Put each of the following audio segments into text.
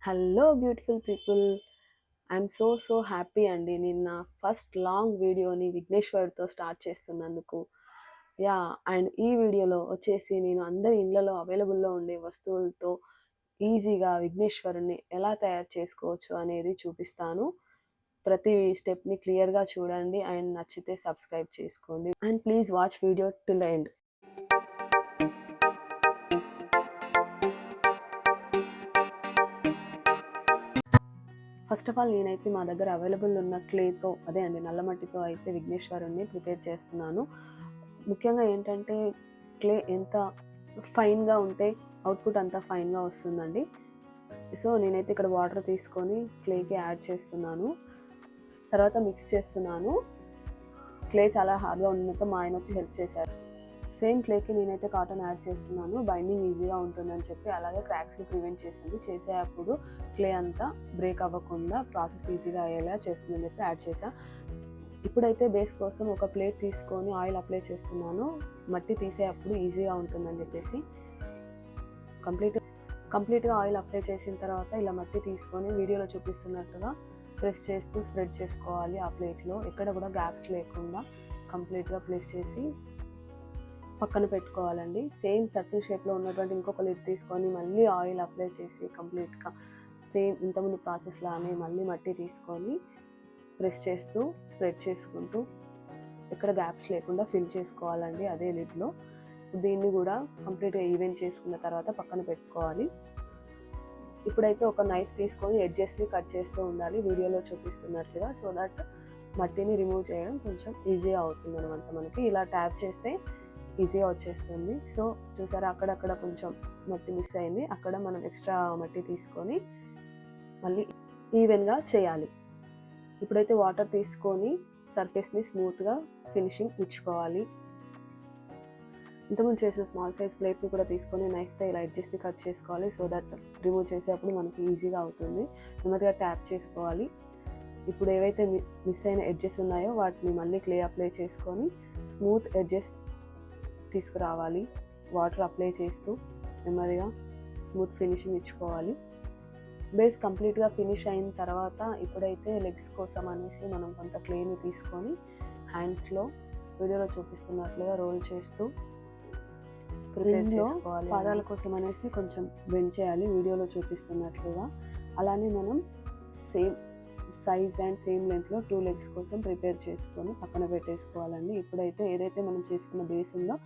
Hello beautiful people. I'm so happy అండి. నిన్న first long వీడియోని విఘ్నేశ్వర్తో స్టార్ట్ చేస్తున్నందుకు. అండ్ ఈ వీడియోలో వచ్చేసి నేను అందరి ఇళ్లలో అవైలబుల్లో ఉండే వస్తువులతో ఈజీగా విఘ్నేశ్వరుని ఎలా తయారు చేసుకోవచ్చు అనేది చూపిస్తాను. ప్రతి స్టెప్ని క్లియర్గా చూడండి అండ్ నచ్చితే సబ్స్క్రైబ్ చేసుకోండి and please watch video till the end. First of all నేనైతే మా దగ్గర అవైలబుల్ ఉన్న క్లేతో, అదే అండి నల్ల మట్టితో అయితే విఘ్నేశ్వరుని ప్రిపేర్ చేస్తున్నాను. ముఖ్యంగా ఏంటంటే క్లే ఎంత ఫైన్గా ఉంటే అవుట్పుట్ అంత ఫైన్గా వస్తుందండి. సో నేనైతే ఇక్కడ వాటర్ తీసుకొని క్లేకి యాడ్ చేస్తున్నాను. తర్వాత మిక్స్ చేస్తున్నాను. క్లే చాలా హార్డ్గా ఉండడంతో మా ఆయన వచ్చి హెల్ప్ చేశారు. సేమ్ క్లేకి నేనైతే కాటన్ యాడ్ చేస్తున్నాను, బైండింగ్ ఈజీగా ఉంటుందని చెప్పి. అలాగే క్రాక్స్ని ప్రివెంట్ చేస్తుంది. చేసేటప్పుడు క్లే అంతా బ్రేక్ అవ్వకుండా ప్రాసెస్ ఈజీగా అయ్యేలా చేస్తుందని చెప్పి యాడ్ చేసా. ఇప్పుడైతే బేస్ కోసం ఒక ప్లేట్ తీసుకొని ఆయిల్ అప్లై చేస్తున్నాను, మట్టి తీసేటప్పుడు ఈజీగా ఉంటుందని చెప్పేసి. కంప్లీట్గా ఆయిల్ అప్లై చేసిన తర్వాత ఇలా మట్టి తీసుకొని వీడియోలో చూపిస్తున్నట్టుగా ప్రెస్ చేస్తూ స్ప్రెడ్ చేసుకోవాలి. ఆ ప్లేట్లో ఎక్కడ కూడా గ్యాప్స్ లేకుండా కంప్లీట్గా ప్లేస్ చేసి పక్కన పెట్టుకోవాలండి. సేమ్ సర్కిల్ షేప్లో ఉన్నటువంటి ఇంకొక లిడ్ తీసుకొని మళ్ళీ ఆయిల్ అప్లై చేసి కంప్లీట్గా సేమ్ ఇంతకుముందు ప్రాసెస్ లానే మళ్ళీ మట్టి తీసుకొని ప్రెస్ చేస్తూ స్ప్రెడ్ చేసుకుంటూ ఎక్కడ గ్యాప్స్ లేకుండా ఫిల్ చేసుకోవాలండి అదే లిడ్లో. దీన్ని కూడా కంప్లీట్గా ఈవెన్ చేసుకున్న తర్వాత పక్కన పెట్టుకోవాలి. ఇప్పుడైతే ఒక నైఫ్ తీసుకొని ఎడ్జెస్ని కట్ చేస్తూ ఉండాలి వీడియోలో చూపిస్తున్నట్లుగా, సో దట్ మట్టిని రిమూవ్ చేయడం కొంచెం ఈజీగా అవుతుంది అనమాట. మనకి ఇలా ట్యాప్ చేస్తే ఈజీగా వచ్చేస్తుంది. సో చూసారా, అక్కడక్కడ కొంచెం మట్టి మిస్ అయింది, అక్కడ మనం ఎక్స్ట్రా మట్టి తీసుకొని మళ్ళీ ఈవెన్గా చేయాలి. ఇప్పుడైతే వాటర్ తీసుకొని సర్ఫేస్ని స్మూత్గా ఫినిషింగ్ ఇచ్చుకోవాలి. ఇంతకుముందు చేసిన స్మాల్ సైజ్ ప్లేట్ని కూడా తీసుకొని నైఫ్తో ఇలా ఎడ్జెస్ని కట్ చేసుకోవాలి, సో దట్ రిమూవ్ చేసేటప్పుడు మనకి ఈజీగా అవుతుంది. నెమ్మదిగా ట్యాప్ చేసుకోవాలి. ఇప్పుడు ఏవైతే మిస్ అయిన ఎడ్జెస్ ఉన్నాయో వాటిని మళ్ళీ క్లే అప్లై చేసుకొని స్మూత్ ఎడ్జెస్ తీసుకురావాలి. వాటర్ అప్లై చేస్తూ నెమ్మదిగా స్మూత్ ఫినిషింగ్ ఇచ్చుకోవాలి. బేస్ కంప్లీట్గా ఫినిష్ అయిన తర్వాత ఇప్పుడైతే లెగ్స్ కోసం అనేసి మనం కొంత క్లేని తీసుకొని హ్యాండ్స్లో వీడియోలో చూపిస్తున్నట్లుగా రోల్ చేస్తూ ప్రిపేర్ చేసుకోవాలి. పాదాల కోసం అనేసి కొంచెం బెండ్ చేయాలి వీడియోలో చూపిస్తున్నట్లుగా. అలానే మనం సేమ్ సైజ్ అండ్ సేమ్ లెంత్లో 2 లెగ్స్ కోసం ప్రిపేర్ చేసుకొని పక్కన పెట్టేసుకోవాలండి. ఇప్పుడైతే ఏదైతే మనం చేసుకున్న బేస్ ఉందో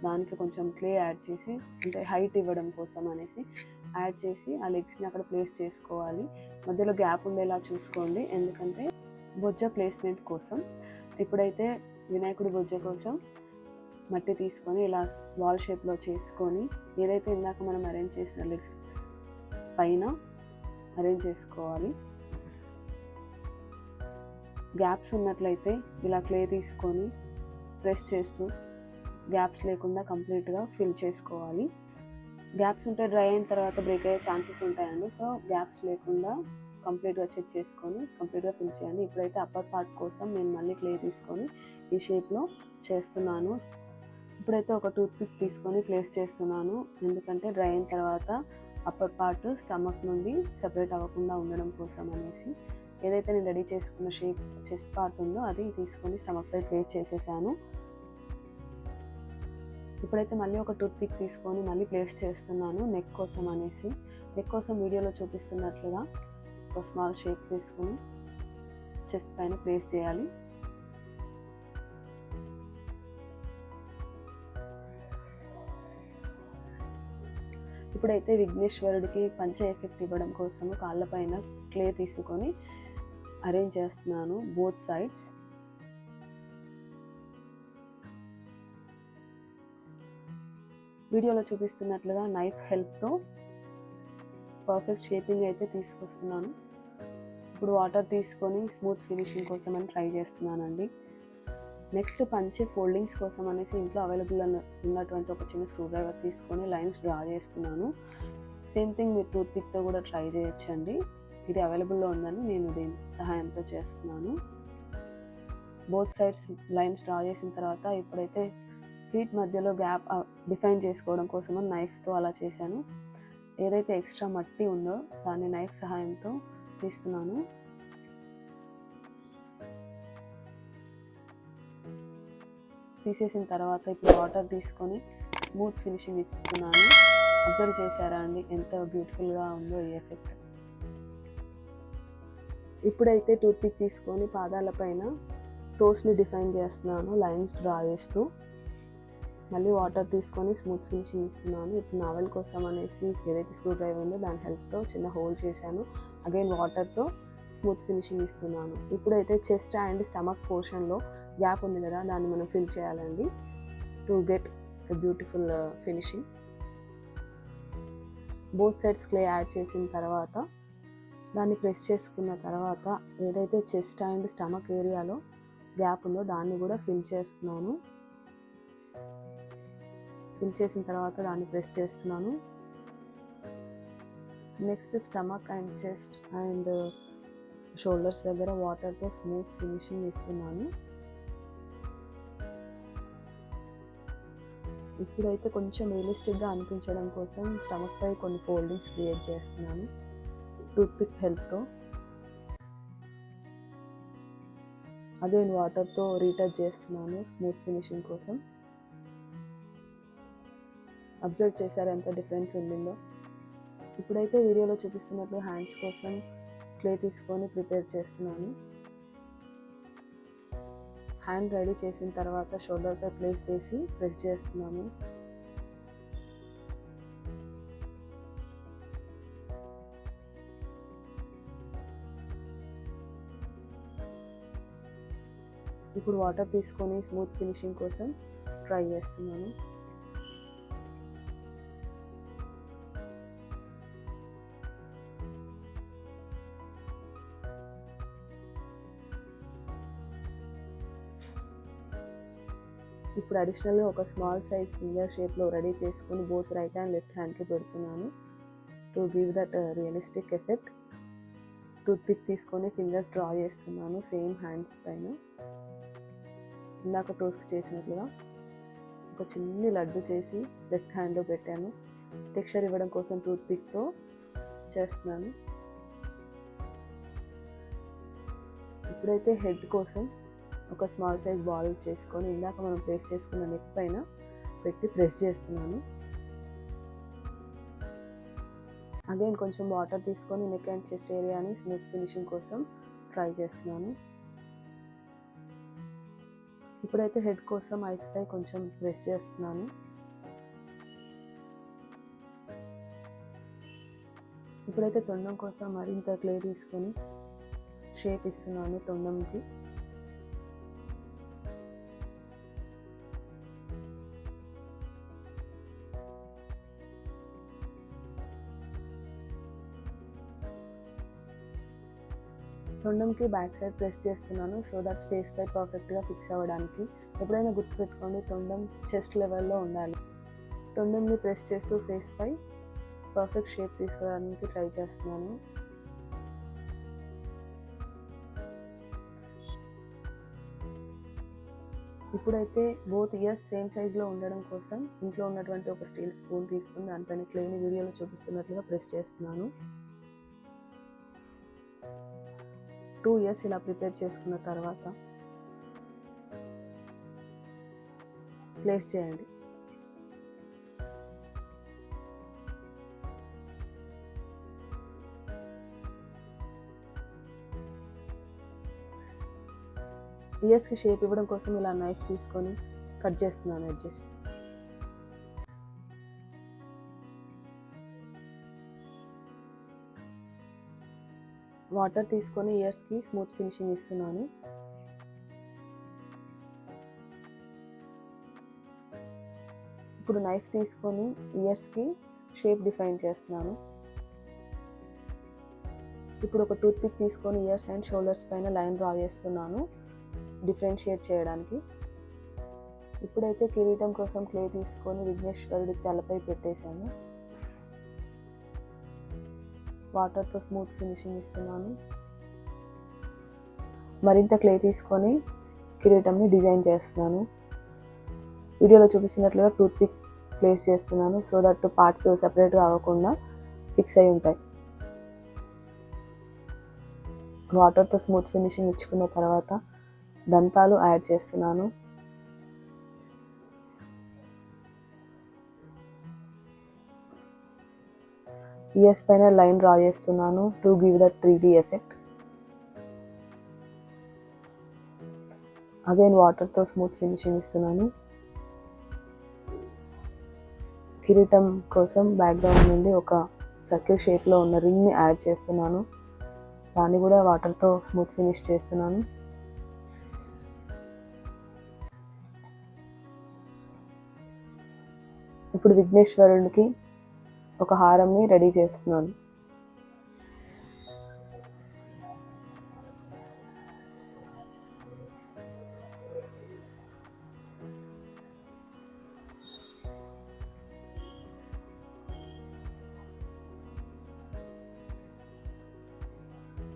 దానికి కొంచెం క్లే యాడ్ చేసి, అంటే హైట్ ఇవ్వడం కోసం అనేసి యాడ్ చేసి ఆ లెగ్స్ని అక్కడ ప్లేస్ చేసుకోవాలి. మధ్యలో గ్యాప్ ఉండేలా చూసుకోండి, ఎందుకంటే బొజ్జ ప్లేస్మెంట్ కోసం. ఇప్పుడైతే వినాయకుడి బొజ్జ కోసం మట్టి తీసుకొని ఇలా బాల్ షేప్లో చేసుకొని ఏదైతే ఇందాక మనం అరేంజ్ చేసిన లెగ్స్ పైన అరేంజ్ చేసుకోవాలి. గ్యాప్స్ ఉన్నట్లయితే ఇలా క్లే తీసుకొని ప్రెస్ చేస్తూ గ్యాప్స్ లేకుండా కంప్లీట్గా ఫిల్ చేసుకోవాలి. గ్యాప్స్ ఉంటే డ్రై అయిన తర్వాత బ్రేక్ అయ్యే ఛాన్సెస్ ఉంటాయండి. సో గ్యాప్స్ లేకుండా కంప్లీట్గా చెక్ చేసుకొని కంప్లీట్గా ఫిల్ చేయండి. ఇప్పుడైతే అప్పర్ పార్ట్ కోసం నేను మళ్ళీ క్లే తీసుకొని ఈ షేప్లో చేస్తున్నాను. ఇప్పుడైతే ఒక టూత్పిక్ తీసుకొని ప్లేస్ చేస్తున్నాను, ఎందుకంటే డ్రై అయిన తర్వాత అప్పర్ పార్ట్ స్టమక్ నుండి సెపరేట్ అవ్వకుండా ఉండడం కోసం అనేసి. ఏదైతే నేను రెడీ చేసుకున్న షేప్ చెస్ట్ పార్ట్ ఉందో అది తీసుకొని స్టమక్పై ప్లేస్ చేసేసాను. ఇప్పుడైతే మళ్ళీ ఒక టూత్పిక్ తీసుకొని మళ్ళీ ప్లేస్ చేస్తున్నాను నెక్ కోసం అనేసి. నెక్ కోసం వీడియోలో చూపిస్తున్నట్లుగా ఒక స్మాల్ షేప్ తీసుకొని చెస్ట్ పైన ప్లేస్ చేయాలి. ఇప్పుడైతే విఘ్నేశ్వరుడికి పంచ ఎఫెక్ట్ ఇవ్వడం కోసం కాళ్ళపైన క్లే తీసుకొని అరేంజ్ చేస్తున్నాను బోత్ సైడ్స్. వీడియోలో చూపిస్తున్నట్లుగా నైఫ్ హెల్ప్తో పర్ఫెక్ట్ షేపింగ్ అయితే తీసుకొస్తున్నాను. ఇప్పుడు వాటర్ తీసుకొని స్మూత్ ఫినిషింగ్ కోసం అని ట్రై చేస్తున్నానండి. నెక్స్ట్ పంచె ఫోల్డింగ్స్ కోసం అనేసి ఇంట్లో అవైలబుల్ ఉన్నటువంటి ఒక చిన్న స్క్రూ డ్రైవర్ తీసుకొని లైన్స్ డ్రా చేస్తున్నాను. సేమ్ థింగ్ మీరు టూత్పిక్తో కూడా ట్రై చేయొచ్చండి. ఇది అవైలబుల్లో ఉందని నేను దీని సహాయంతో చేస్తున్నాను. బోత్ సైడ్స్ లైన్స్ డ్రా చేసిన తర్వాత ఇప్పుడైతే ఫీట్ మధ్యలో గ్యాప్ డిఫైన్ చేసుకోవడం కోసం నైఫ్తో అలా చేశాను. ఏదైతే ఎక్స్ట్రా మట్టి ఉందో దాన్ని నైఫ్ సహాయంతో తీస్తున్నాను. తీసేసిన తర్వాత ఇప్పుడు వాటర్ తీసుకొని స్మూత్ ఫినిషింగ్ ఇస్తున్నాను. అబ్జర్వ్ చేశారా అండి ఎంత బ్యూటిఫుల్గా ఉందో ఈ ఎఫెక్ట్. ఇప్పుడైతే టూత్పిక్ తీసుకొని పాదాల పైన టోస్ని డిఫైన్ చేస్తున్నాను, లైన్స్ డ్రా చేస్తూ. మళ్ళీ వాటర్ తీసుకొని స్మూత్ ఫినిషింగ్ ఇస్తున్నాను. ఇప్పుడు నావెల్ కోసం అనేసి ఏదైతే స్క్రూ డ్రైవర్ ఉందో దాని హెల్ప్తో చిన్న హోల్ చేశాను. అగైన్ వాటర్తో స్మూత్ ఫినిషింగ్ ఇస్తున్నాను. ఇప్పుడైతే చెస్ట్ అండ్ స్టమక్ పోర్షన్లో గ్యాప్ ఉంది కదా, దాన్ని మనం ఫిల్ చేయాలండి to get a beautiful finishing. Both sides clay add చేసిన తర్వాత దాన్ని ప్రెస్ చేసుకున్న తర్వాత ఏదైతే చెస్ట్ అండ్ స్టమక్ ఏరియాలో గ్యాప్ ఉందో దాన్ని కూడా ఫిల్ చేస్తున్నాను. ఫిల్ చేసిన తర్వాత దాన్ని ప్రెస్ చేస్తున్నాను. Next stomach and chest and shoulders దగ్గర వాటర్తో స్మూత్ ఫినిషింగ్ ఇస్తున్నాను. ఇప్పుడైతే కొంచెం రియలిస్టిక్గా అనిపించడం కోసం స్టమక్ పై కొన్ని ఫోల్డింగ్స్ క్రియేట్ చేస్తున్నాను టూత్పిక్ హెల్ప్తో. అగైన్ వాటర్తో రీటచ్ చేస్తున్నాను స్మూత్ ఫినిషింగ్ కోసం. అబ్జర్వ్ చేశారు ఎంత డిఫరెన్స్ ఉండిందో. ఇప్పుడైతే వీడియోలో చూపిస్తున్నట్లు హ్యాండ్స్ కోసం క్లే తీసుకొని ప్రిపేర్ చేస్తున్నాను. హ్యాండ్ రెడీ చేసిన తర్వాత షోల్డర్పై ప్లేస్ చేసి ప్రెస్ చేస్తున్నాను. ఇప్పుడు వాటర్ తీసుకొని స్మూత్ ఫినిషింగ్ కోసం ట్రై చేస్తున్నాను. ఇప్పుడు అడిషనల్గా ఒక స్మాల్ సైజ్ ఫింగర్ షేప్లో రెడీ చేసుకొని బోత్ రైట్ అండ్ లెఫ్ట్ హ్యాండ్కి పెడుతున్నాను to give that realistic effect. Toothpick తీసుకొని ఫింగర్స్ డ్రా చేస్తున్నాను సేమ్ హ్యాండ్స్ పైన. ఇందాక టోస్కి చేసినట్లుగా ఒక చిన్ని లడ్డు చేసి లెఫ్ట్ హ్యాండ్లో పెట్టాను. టెక్స్చర్ ఇవ్వడం కోసం టూత్పిక్తో చేస్తున్నాను. ఇప్పుడైతే హెడ్ కోసం ఒక స్మాల్ సైజ్ బాల్ చేసుకొని ఇందాక మనం ప్లేస్ చేసుకున్న నెక్ పైన పెట్టి ప్రెస్ చేస్తున్నాను. అగైన్ కొంచెం వాటర్ తీసుకొని నెక్ అండ్ చెస్ట్ ఏరియాని స్మూత్ ఫినిషింగ్ కోసం ట్రై చేస్తున్నాను. ఇప్పుడైతే హెడ్ కోసం ఐస్ పై కొంచెం ప్రెస్ చేస్తున్నాను. ఇప్పుడైతే తొండం కోసం మరింత క్లే తీసుకొని షేప్ ఇస్తున్నాను తొండంకి. తొండంకి బ్యాక్ సైడ్ ప్రెస్ చేస్తున్నాను సో దట్ ఫేస్ పై పర్ఫెక్ట్గా ఫిక్స్ అవ్వడానికి. ఎప్పుడైనా గుర్తుపెట్టుకోండి తొండం చెస్ట్ లెవెల్లో ఉండాలి. తొండంని ప్రెస్ చేస్తూ ఫేస్ పై పర్ఫెక్ట్ షేప్ తీసుకోవడానికి ట్రై చేస్తున్నాను. ఇప్పుడైతే బోత్ ఇయర్స్ సేమ్ సైజ్లో ఉండడం కోసం ఇంట్లో ఉన్నటువంటి ఒక స్టీల్ స్పూన్ తీసుకుని దానిపైన క్లేని వీడియోలో చూపిస్తున్నట్లుగా ప్రెస్ చేస్తున్నాను. 2 ఇయర్స్ ఇలా ప్రిపేర్ చేసుకున్న తర్వాత ప్లేస్ చేయండి. ఇయర్స్కి షేప్ ఇవ్వడం కోసం ఇలా నైఫ్ తీసుకొని కట్ చేస్తున్నాను ఎడ్జెస్. వాటర్ తీసుకొని ఇయర్స్కి స్మూత్ ఫినిషింగ్ ఇస్తున్నాను. ఇప్పుడు నైఫ్ తీసుకొని ఇయర్స్కి షేప్ డిఫైన్ చేస్తున్నాను. ఇప్పుడు ఒక టూత్పిక్ తీసుకొని ఇయర్స్ అండ్ షోల్డర్స్ పైన లైన్ డ్రా చేస్తున్నాను డిఫరెన్షియేట్ చేయడానికి. ఇప్పుడైతే కిరీటం కోసం క్లే తీసుకొని విఘ్నేశ్వరుడి తలపై పెట్టేశాను. వాటర్తో స్మూత్ ఫినిషింగ్ ఇస్తున్నాను. మరింత క్లే తీసుకొని కిరీటంని డిజైన్ చేస్తున్నాను. వీడియోలో చూపిస్తున్నట్లుగా టూత్పిక్ ప్లేస్ చేస్తున్నాను సో దట్ పార్ట్స్ సెపరేట్గా అవ్వకుండా ఫిక్స్ అయి ఉంటాయి. వాటర్తో స్మూత్ ఫినిషింగ్ ఇచ్చుకున్న తర్వాత దంతాలు యాడ్ చేస్తున్నాను. ఇయర్స్ పైన లైన్ డ్రా చేస్తున్నాను to give that 3D effect. Again వాటర్తో స్మూత్ ఫినిషింగ్ ఇస్తున్నాను. కిరీటం కోసం బ్యాక్గ్రౌండ్ నుండి ఒక సర్కిల్ షేప్లో ఉన్న రింగ్ని యాడ్ చేస్తున్నాను. దాన్ని కూడా వాటర్తో స్మూత్ ఫినిష్ చేస్తున్నాను. ఇప్పుడు విఘ్నేశ్వరుడికి ఒక హారంని రెడీ చేస్తున్నాను.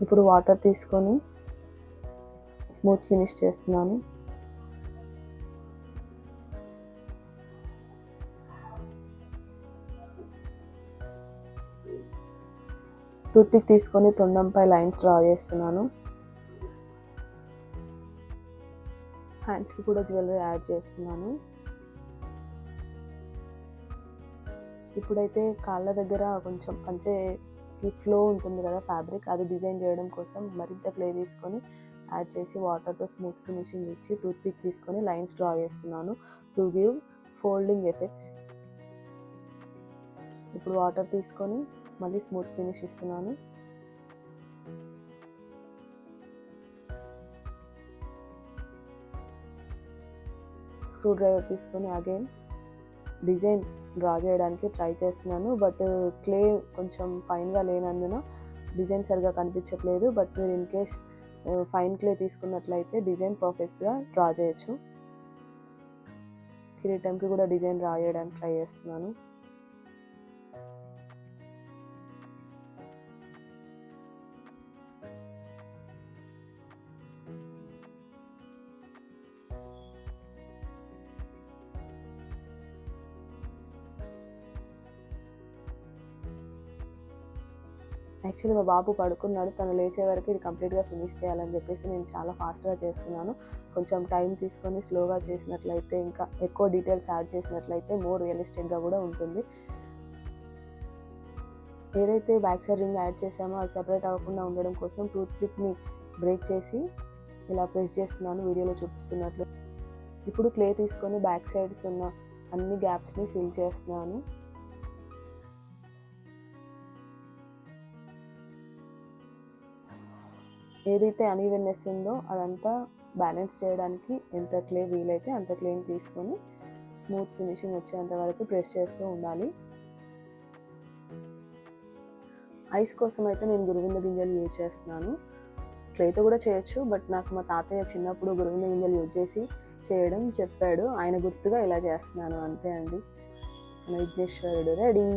ఇప్పుడు వాటర్ తీసుకొని స్మూత్ ఫినిష్ చేస్తున్నాను. టూత్పిక్ తీసుకొని తొండంపై లైన్స్ డ్రా చేస్తున్నాను. హ్యాండ్స్కి కూడా జ్యువెలరీ యాడ్ చేస్తున్నాను. ఇప్పుడైతే కాళ్ళ దగ్గర కొంచెం పంచెకి ఫ్లో ఉంటుంది కదా ఫ్యాబ్రిక్, అది డిజైన్ చేయడం కోసం మరింత క్లే తీసుకొని యాడ్ చేసి వాటర్తో స్మూత్ ఫినిషింగ్ ఇచ్చి టూత్పిక్ తీసుకొని లైన్స్ డ్రా చేస్తున్నాను టు గివ్ ఫోల్డింగ్ ఎఫెక్ట్స్. ఇప్పుడు వాటర్ తీసుకొని మళ్ళీ స్మూత్ ఫినిష్ ఇస్తున్నాను. స్క్రూ డ్రైవర్ తీసుకొని అగైన్ డిజైన్ డ్రా చేయడానికి ట్రై చేస్తున్నాను. బట్ క్లే కొంచెం ఫైన్గా లేనందున డిజైన్ సరిగా కనిపించట్లేదు. బట్ మీరు ఇన్ కేస్ ఫైన్ క్లే తీసుకున్నట్లయితే డిజైన్ పర్ఫెక్ట్గా డ్రా చేయొచ్చు. కిరీటంకి కూడా డిజైన్ డ్రా చేయడానికి ట్రై చేస్తున్నాను. యాక్చువల్లీ మా బాబు పడుకున్నాడు, తను లేచే వరకు ఇది కంప్లీట్గా ఫినిష్ చేయాలని చెప్పేసి నేను చాలా ఫాస్ట్గా చేస్తున్నాను. కొంచెం టైం తీసుకొని స్లోగా చేసినట్లయితే, ఇంకా ఎక్కువ డీటెయిల్స్ యాడ్ చేసినట్లయితే మోర్ రియలిస్టిక్గా కూడా ఉంటుంది. ఏదైతే బ్యాక్ సైడ్ రింగ్ యాడ్ చేసామో అది సెపరేట్ అవ్వకుండా ఉండడం కోసం టూత్పిక్ని బ్రేక్ చేసి ఇలా ప్రెస్ చేస్తున్నాను వీడియోలో చూపిస్తున్నట్లు. ఇప్పుడు క్లే తీసుకొని బ్యాక్ సైడ్స్ ఉన్న అన్ని గ్యాప్స్ని ఫిల్ చేస్తున్నాను. ఏదైతే అన్ఈవెన్నెస్ ఉందో అదంతా బ్యాలెన్స్ చేయడానికి ఎంత క్లే వీలైతే అంత క్లేని తీసుకొని స్మూత్ ఫినిషింగ్ వచ్చేంత వరకు ప్రెస్ చేస్తూ ఉండాలి. ఐస్ కోసం అయితే నేను గురువింద గింజలు యూజ్ చేస్తున్నాను. క్లేతో కూడా చేయొచ్చు, బట్ నాకు మా తాతయ్య చిన్నప్పుడు గురువింద గింజలు యూజ్ చేసి చేయడం చెప్పాడు. ఆయన గుర్తుగా ఇలా చేస్తున్నాను, అంతే అండి. మన విఘ్నేశ్వరుడు రెడీ.